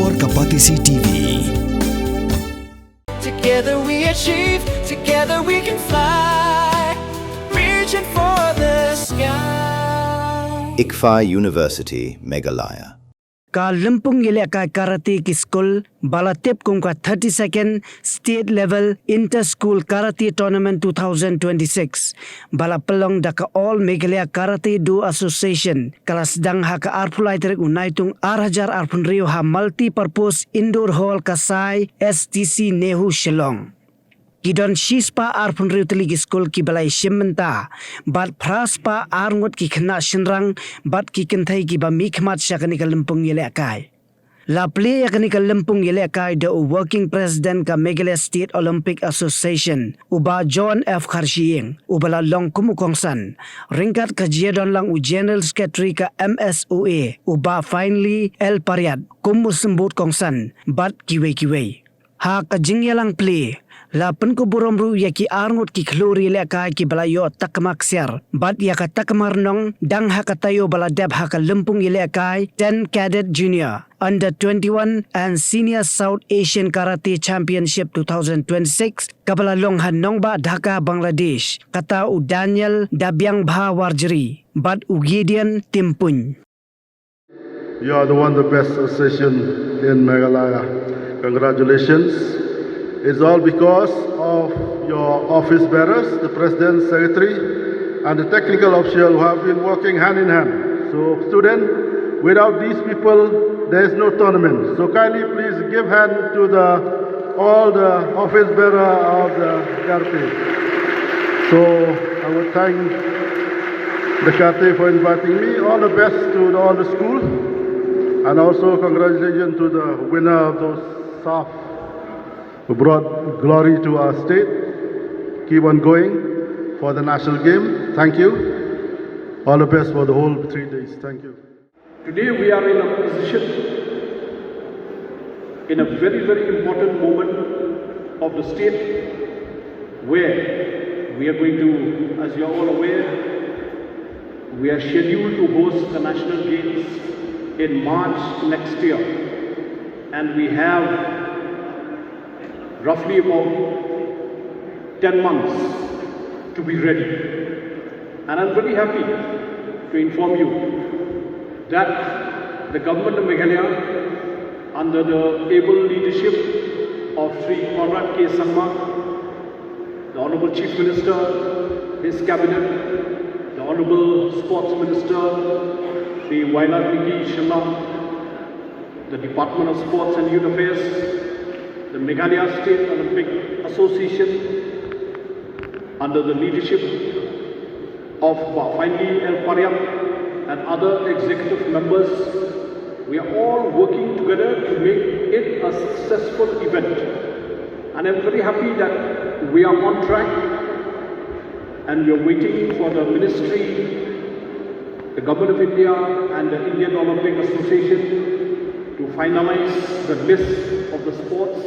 for Kapatisi TV. Together we achieve, together we can fly, reaching for the sky. ICFA University, Meghalaya. Ka Limpung Ilaka Karate ki School Balatip Kungka 32nd State Level Inter-School Karate Tournament 2026 Bala pelong daka All Meghalaya Karate Do Association kala Sdang haka arpulai terik unaitung arhajar arpun rio ha multi-purpose indoor hall kasai STC Nehu Shillong. Kidon shispa arpun rio teligi school ki balai shimmenta bat praspa arngot ki khna shinrang bat ki kenthai ki ba mikmat shakani ka Limpung Ilaka. La play yakani ka Limpung Ilaka the working president ka Meghalaya State Olympic Association uba John F Kharshiyeng ubala long kumukongsan ringkat ka jedon lang u general secretary ka MSOA uba finally El Pariat kumusembut kongsan bat kiwe ha ka jingyalang play la pen ko boromru ya ki arngot ki khlori le ka ki balayo takmak ser bat ya ka takmar nong dang ha ka tayo bala deb ha ka Limpung Ilaka 10 cadet junior under 21 and senior South Asian Karate Championship 2026 kabala long han nong ba Dhaka Bangladesh kata u Daniel Dabyang Bha Warjri bat u Gideon Timpun. You are the best association in Meghalaya. Congratulations. It's all because of your office bearers, the president, secretary, and the technical official who have been working hand in hand. So, student, without these people, there is no tournament. So, kindly please give hand to all the office bearer of the karate. So, I would thank the karate for inviting me. All the best to all the schools, and also congratulations to the winner of those soft who brought glory to our state. Keep on going for the national game. Thank you. All the best for the whole 3 days. Thank you. Today we are in a position, in a very, very important moment of the state where we are going to, as you are all aware, we are scheduled to host the national games in March next year. And we have roughly about 10 months to be ready. And I'm very happy to inform you that the government of Meghalaya, under the able leadership of Sri Conrad K. Sangma, the Honorable Chief Minister, his cabinet, the Honorable Sports Minister, Sri Shillong, the Department of Sports and Youth Affairs, the Meghalaya State Olympic Association under the leadership of finally El Pariat and other executive members, we are all working together to make it a successful event. And I'm very happy that we are on track and we are waiting for the ministry, the Government of India and the Indian Olympic Association to finalize the list of the sports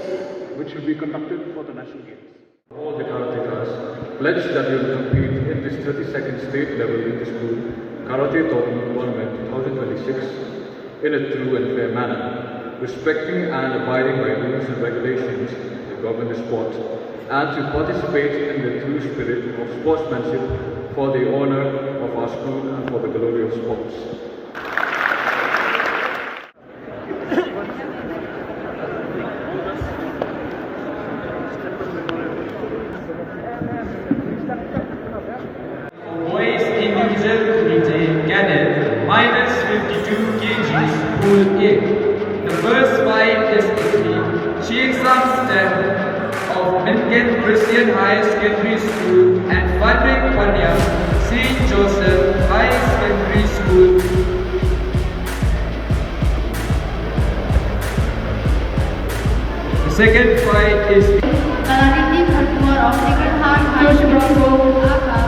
which will be conducted for the national games. All the karatekas pledge that we will compete in this 32nd state level inter-school karate tournament 2026 in a true and fair manner, respecting and abiding by rules and regulations that govern the sport, and to participate in the true spirit of sportsmanship for the honor of our school and for the glory of sports. Boys individual cadet minus 52 kgs pool A. The first fight is between Sdang of Minkin Christian High Secondary School and Frederick Pandya St. Joseph High Secondary School. The second fight is of Sacred Heart High School, Amka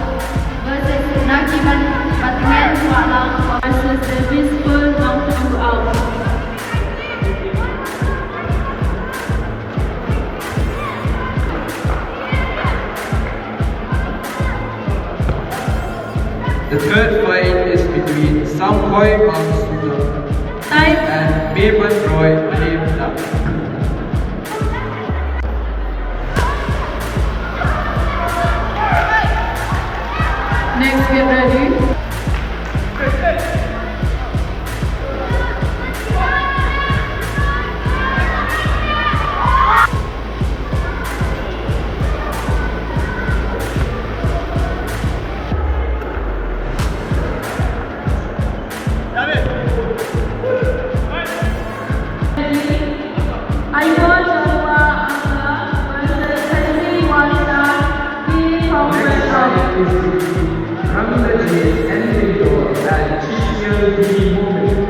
versus Nakiman Patiman Wala versus the Peaceful Mountain Out. The third fight is between Samkhoi Mangsuda and Meman Roy Mahim up. Next, get ready. I want Amka versus Henry Wanda. Be congratulated. Congratulations and Victor and Chichio the moment.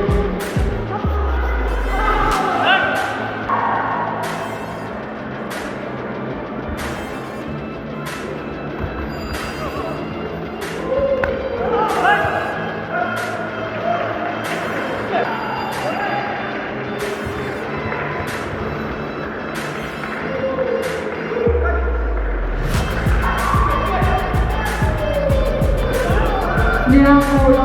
Now, Amka.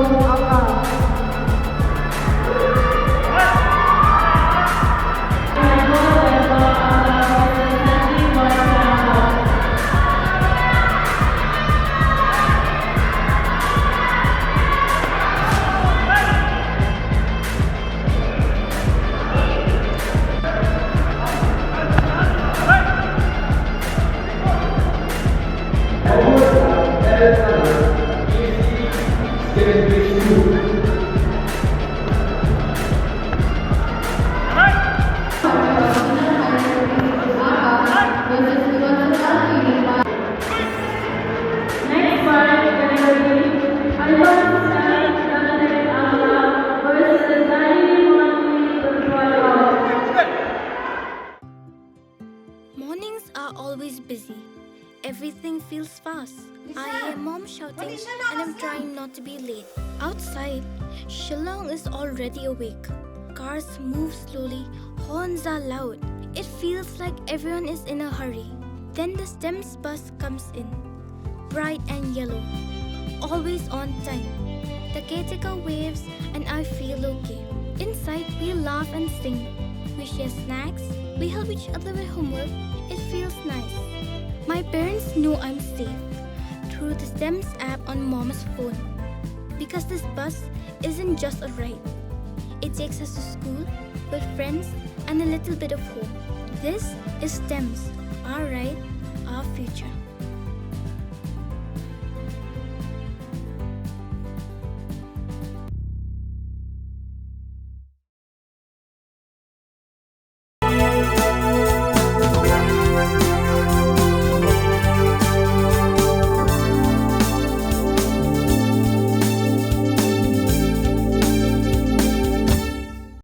Next one, I want Amka versus 91. Mornings are always busy. Everything feels fast. I hear mom shouting and I'm trying not to be late. Outside, Shillong is already awake. Cars move slowly, horns are loud. It feels like everyone is in a hurry. Then the STEM's bus comes in, bright and yellow, always on time. The caretaker waves and I feel okay. Inside, we laugh and sing. We share snacks, we help each other with homework. It feels nice. My parents know I'm safe through the STEM's app on mom's phone. Because this bus isn't just a ride. It takes us to school with friends and a little bit of hope. This is STEM's, our ride, our future.